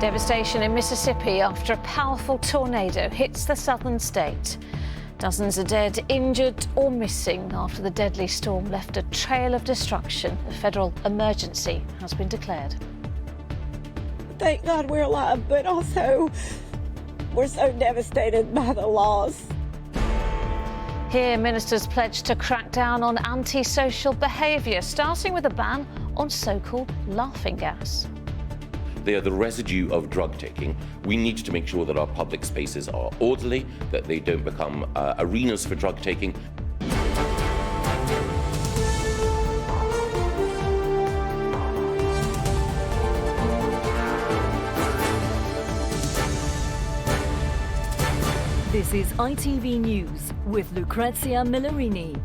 Devastation in Mississippi after a powerful tornado hits the southern state. Dozens are dead, injured or missing after the deadly storm left a trail of destruction. A federal emergency has been declared. Thank God we're alive, but also we're so devastated by the loss. Here, ministers pledged to crack down on antisocial behaviour, starting with a ban on so-called laughing gas. They are the residue of drug taking. We need to make sure that our public spaces are orderly, that they don't become arenas for drug taking. This is ITV News with Lucrezia Millarini.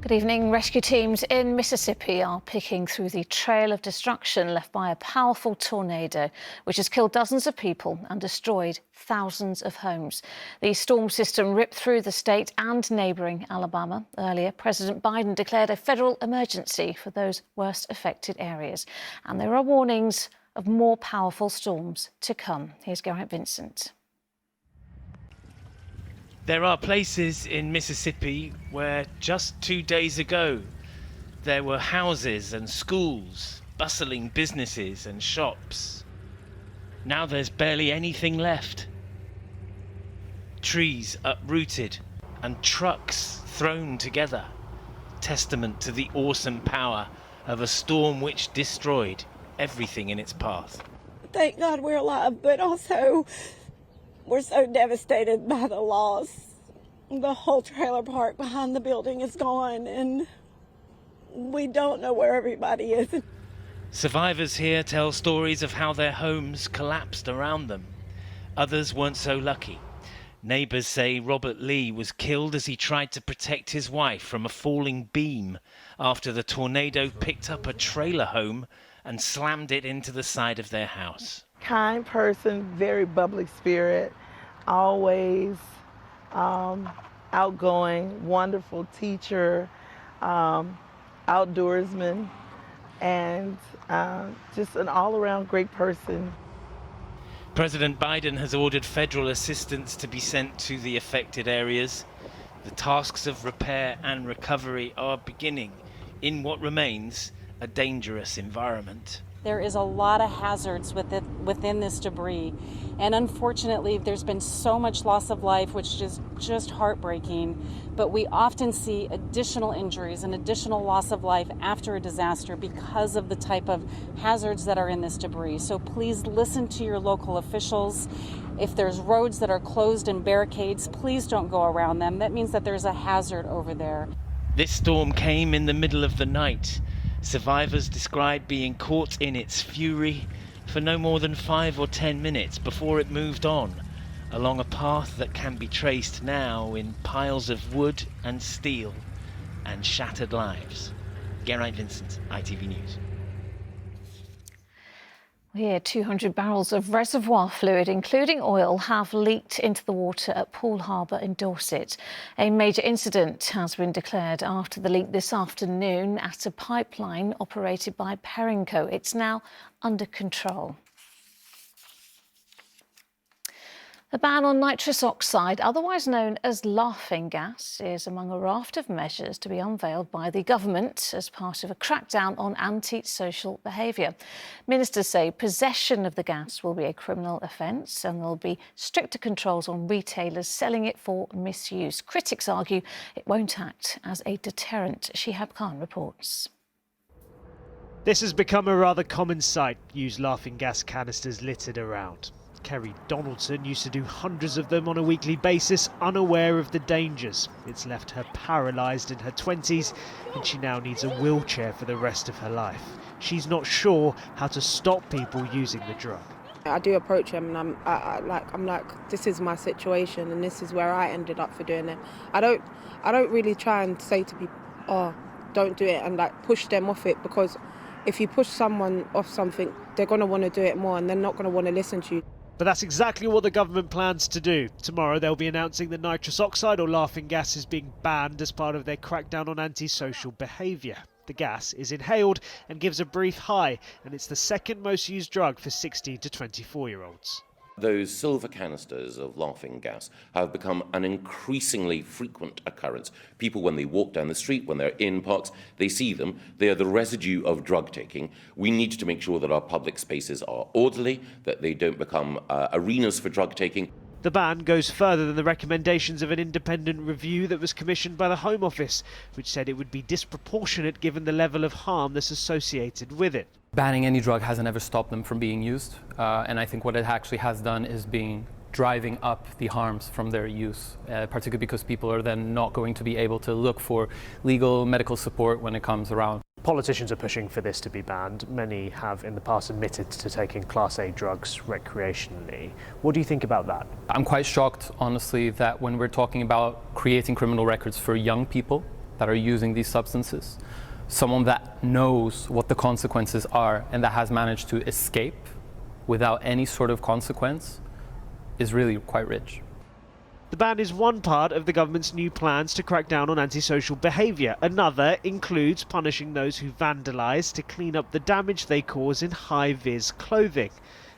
Good evening. Rescue teams in Mississippi are picking through the trail of destruction left by a powerful tornado, which has killed dozens of people and destroyed thousands of homes. The storm system ripped through the state and neighbouring Alabama. Earlier, President Biden declared a federal emergency for those worst affected areas. And there are warnings of more powerful storms to come. Here's Geraint Vincent. There are places in Mississippi where just 2 days ago there were houses and schools, bustling businesses and shops. Now there's barely anything left. Trees uprooted and trucks thrown together. Testament to the awesome power of a storm which destroyed everything in its path. Thank God we're alive, but also we're so devastated by the loss. The whole trailer park behind the building is gone, and we don't know where everybody is. Survivors here tell stories of how their homes collapsed around them. Others weren't so lucky. Neighbours say Robert Lee was killed as he tried to protect his wife from a falling beam after the tornado picked up a trailer home and slammed it into the side of their house. Kind person, very bubbly spirit, always outgoing, wonderful teacher, outdoorsman, and just an all-around great person. President Biden has ordered federal assistance to be sent to the affected areas. The tasks of repair and recovery are beginning in what remains a dangerous environment. There is a lot of hazards within this debris, and unfortunately there's been so much loss of life, which is just heartbreaking, but we often see additional injuries and additional loss of life after a disaster because of the type of hazards that are in this debris. So please listen to your local officials. If there's roads that are closed and barricades, please don't go around them. That means that there's a hazard over there. This storm came in the middle of the night. Survivors described being caught in its fury for no more than 5 or 10 minutes before it moved on, along a path that can be traced now in piles of wood and steel and shattered lives. Geraint Vincent, ITV News. Here, 200 barrels of reservoir fluid, including oil, have leaked into the water at Poole Harbor in Dorset. A major incident has been declared after the leak this afternoon at a pipeline operated by Perenco. It's now under control. A ban on nitrous oxide, otherwise known as laughing gas, is among a raft of measures to be unveiled by the government as part of a crackdown on antisocial behaviour. Ministers say possession of the gas will be a criminal offence and there'll be stricter controls on retailers selling it for misuse. Critics argue it won't act as a deterrent. Shihab Khan reports. This has become a rather common sight, used laughing gas canisters littered around. Kerry Donaldson used to do hundreds of them on a weekly basis, unaware of the dangers. It's left her paralysed in her 20s and she now needs a wheelchair for the rest of her life. She's not sure how to stop people using the drug. I do approach them and I'm like, this is my situation and this is where I ended up for doing it. I don't really try and say to people, oh, don't do it, and like push them off it, because if you push someone off something, they're going to want to do it more and they're not going to want to listen to you. But that's exactly what the government plans to do. Tomorrow they'll be announcing that nitrous oxide or laughing gas is being banned as part of their crackdown on antisocial behaviour. The gas is inhaled and gives a brief high, and it's the second most used drug for 16 to 24-year-olds. Those silver canisters of laughing gas have become an increasingly frequent occurrence. People, when they walk down the street, when they're in parks, they see them. They are the residue of drug taking. We need to make sure that our public spaces are orderly, that they don't become arenas for drug taking. The ban goes further than the recommendations of an independent review that was commissioned by the Home Office, which said it would be disproportionate given the level of harm that's associated with it. Banning any drug hasn't ever stopped them from being used, and I think what it actually has done is driving up the harms from their use, particularly because people are then not going to be able to look for legal medical support when it comes around. Politicians are pushing for this to be banned. Many have in the past admitted to taking Class A drugs recreationally. What do you think about that? I'm quite shocked, honestly, that when we're talking about creating criminal records for young people that are using these substances, someone that knows what the consequences are and that has managed to escape without any sort of consequence is really quite rich. The ban is one part of the government's new plans to crack down on antisocial behaviour. Another includes punishing those who vandalise to clean up the damage they cause in high-vis clothing.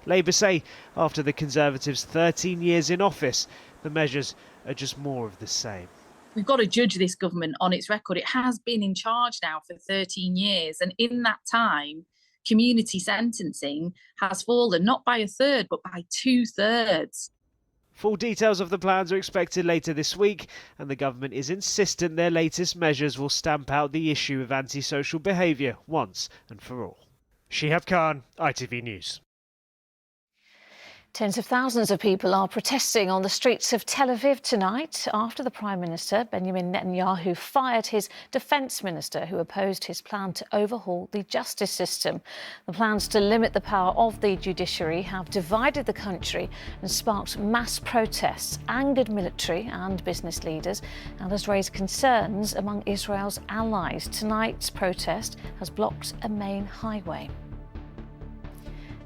Labour say after the Conservatives' 13 years in office, the measures are just more of the same. We've got to judge this government on its record. It has been in charge now for 13 years, and in that time, community sentencing has fallen not by a third, but by 2/3. Full details of the plans are expected later this week, and the government is insistent their latest measures will stamp out the issue of antisocial behaviour once and for all. Shihab Khan, ITV News. Tens of thousands of people are protesting on the streets of Tel Aviv tonight after the Prime Minister, Benjamin Netanyahu, fired his defence minister who opposed his plan to overhaul the justice system. The plans to limit the power of the judiciary have divided the country and sparked mass protests, angered military and business leaders, and has raised concerns among Israel's allies. Tonight's protest has blocked a main highway.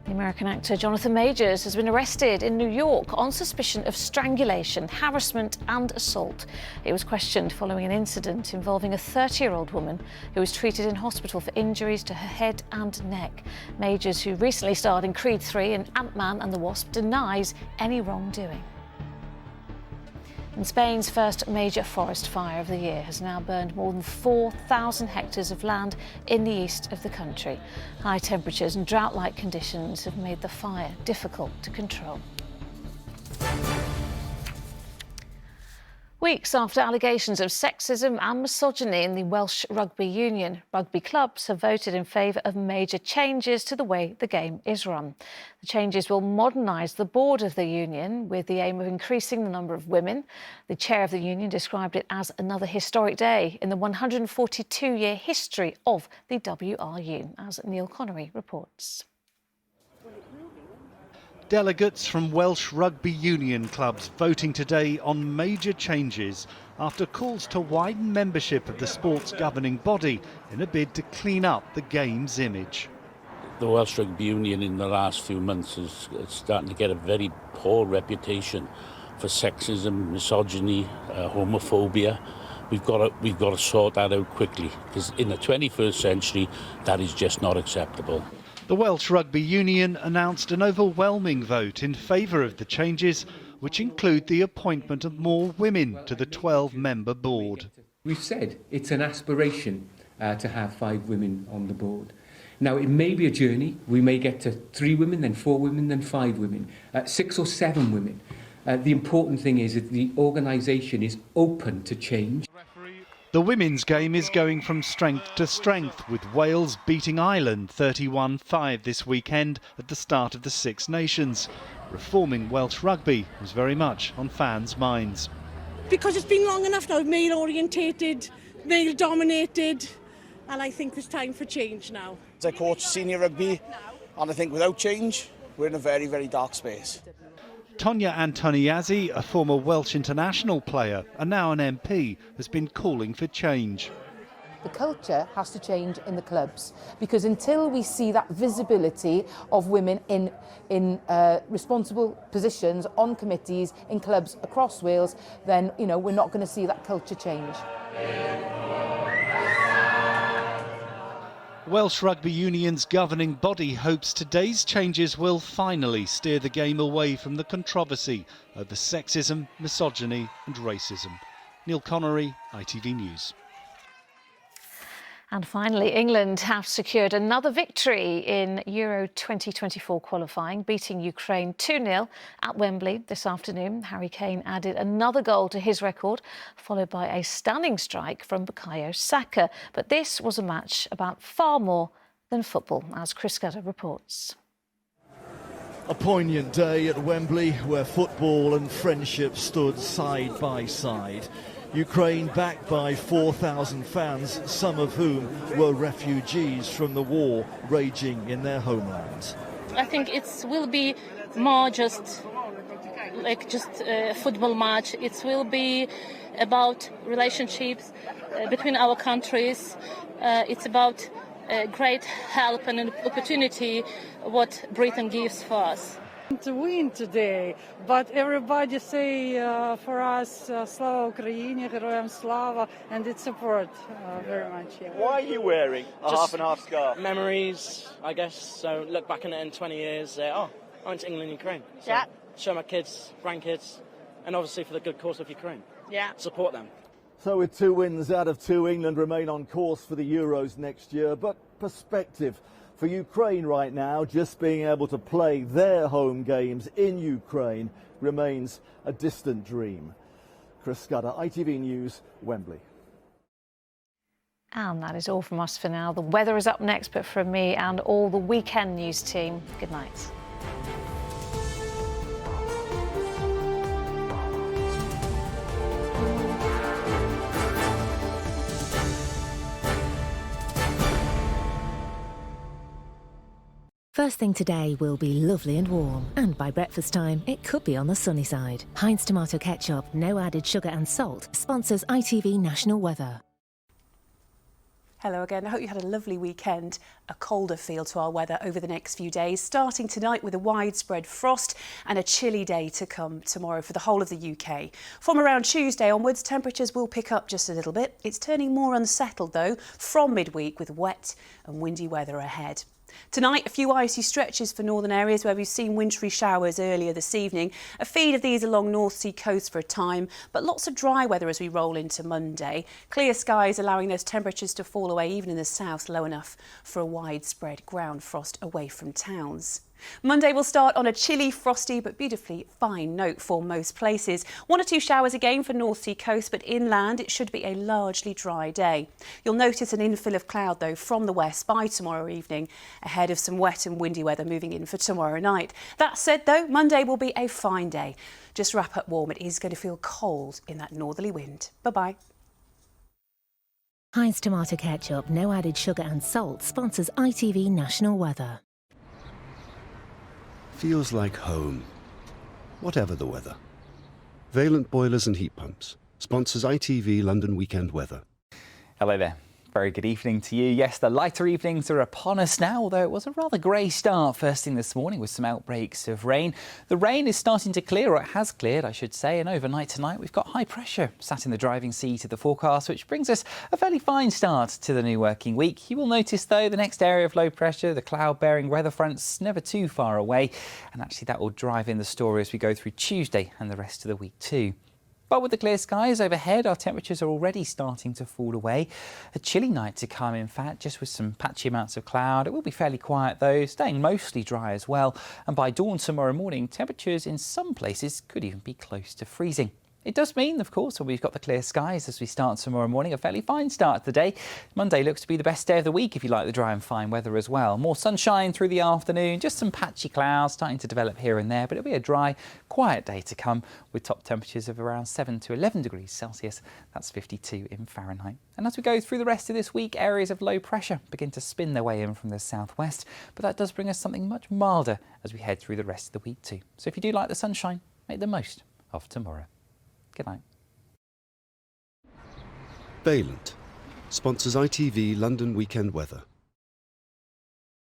The American actor Jonathan Majors has been arrested in New York on suspicion of strangulation, harassment and assault. He was questioned following an incident involving a 30-year-old woman who was treated in hospital for injuries to her head and neck. Majors, who recently starred in Creed 3 and Ant-Man and the Wasp, denies any wrongdoing. And Spain's first major forest fire of the year has now burned more than 4,000 hectares of land in the east of the country. High temperatures and drought-like conditions have made the fire difficult to control. Weeks after allegations of sexism and misogyny in the Welsh Rugby Union, rugby clubs have voted in favour of major changes to the way the game is run. The changes will modernise the board of the union with the aim of increasing the number of women. The chair of the union described it as another historic day in the 142-year history of the WRU, as Neil Connery reports. Delegates from Welsh Rugby Union clubs voting today on major changes after calls to widen membership of the sport's governing body in a bid to clean up the game's image. The Welsh Rugby Union in the last few months is starting to get a very poor reputation for sexism, misogyny, homophobia. We've got to sort that out quickly, because in the 21st century that is just not acceptable. The Welsh Rugby Union announced an overwhelming vote in favour of the changes, which include the appointment of more women to the 12-member board. We've said it's an aspiration to have 5 women on the board. Now, it may be a journey. We may get to 3 women, then 4 women, then 5 women, 6 or 7 women. The important thing is that the organisation is open to change. The women's game is going from strength to strength, with Wales beating Ireland 31-5 this weekend at the start of the Six Nations. Reforming Welsh rugby was very much on fans' minds. Because it's been long enough now, male-orientated, male-dominated, and I think it's time for change now. I coach senior rugby, and I think without change, we're in a very, very dark space. Tonya Antoniazzi, a former Welsh international player and now an MP, has been calling for change. The culture has to change in the clubs, because until we see that visibility of women in responsible positions on committees in clubs across Wales, then we're not going to see that culture change. Welsh Rugby Union's governing body hopes today's changes will finally steer the game away from the controversy over sexism, misogyny and racism. Neil Connery, ITV News. And finally, England have secured another victory in Euro 2024 qualifying, beating Ukraine 2-0 at Wembley this afternoon. Harry Kane added another goal to his record, followed by a stunning strike from Bukayo Saka. But this was a match about far more than football, as Chris Scudder reports. A poignant day at Wembley, where football and friendship stood side by side. Ukraine backed by 4,000 fans, some of whom were refugees from the war raging in their homeland. I think it will be more just a football match. It will be about relationships between our countries. It's about great help and an opportunity what Britain gives for us. To win today, but everybody say for us, Slava Ukraini, Heroyam Slava, and it's support very much. Yeah. Why are you wearing a Just half and half scarf? Memories, I guess. So look back on it in 20 years. I went to England, Ukraine. So Yeah. Show my kids, grandkids, and obviously for the good cause of Ukraine. Yeah. Support them. So with 2 wins out of 2, England remain on course for the Euros next year, but perspective for Ukraine right now, just being able to play their home games in Ukraine remains a distant dream. Chris Scudder, ITV News, Wembley. And that is all from us for now. The weather is up next, but from me and all the weekend news team, good night. First thing today will be lovely and warm, and by breakfast time, it could be on the sunny side. Heinz Tomato Ketchup, no added sugar and salt, sponsors ITV National Weather. Hello again. I hope you had a lovely weekend. A colder feel to our weather over the next few days, starting tonight with a widespread frost and a chilly day to come tomorrow for the whole of the UK. From around Tuesday onwards, temperatures will pick up just a little bit. It's turning more unsettled though from midweek with wet and windy weather ahead. Tonight, a few icy stretches for northern areas where we've seen wintry showers earlier this evening. A feed of these along North Sea coast for a time, but lots of dry weather as we roll into Monday. Clear skies allowing those temperatures to fall away even in the south, low enough for a widespread ground frost away from towns. Monday will start on a chilly, frosty but beautifully fine note for most places. 1 or 2 showers again for North Sea coast, but inland it should be a largely dry day. You'll notice an infill of cloud though from the west by tomorrow evening, ahead of some wet and windy weather moving in for tomorrow night. That said though, Monday will be a fine day. Just wrap up warm, it is going to feel cold in that northerly wind. Bye-bye. Heinz Tomato Ketchup, no added sugar and salt, sponsors ITV National Weather. Feels like home, whatever the weather. Valent Boilers and Heat Pumps sponsors ITV London Weekend Weather. Hello there. Very good evening to you. Yes, the lighter evenings are upon us now, although it was a rather grey start first thing this morning with some outbreaks of rain. The rain is starting to clear, or it has cleared, I should say, and overnight tonight we've got high pressure sat in the driving seat of the forecast, which brings us a fairly fine start to the new working week. You will notice, though, the next area of low pressure, the cloud-bearing weather fronts, never too far away, and actually that will drive in the story as we go through Tuesday and the rest of the week too. But with the clear skies overhead, our temperatures are already starting to fall away. A chilly night to come, in fact, just with some patchy amounts of cloud. It will be fairly quiet, though, staying mostly dry as well. And by dawn tomorrow morning, temperatures in some places could even be close to freezing. It does mean, of course, when we've got the clear skies as we start tomorrow morning, a fairly fine start to the day. Monday looks to be the best day of the week if you like the dry and fine weather as well. More sunshine through the afternoon, just some patchy clouds starting to develop here and there, but it'll be a dry, quiet day to come with top temperatures of around 7 to 11 degrees Celsius. That's 52 in Fahrenheit. And as we go through the rest of this week, areas of low pressure begin to spin their way in from the southwest, but that does bring us something much milder as we head through the rest of the week too. So if you do like the sunshine, make the most of tomorrow. Good night. Valent sponsors ITV London Weekend Weather.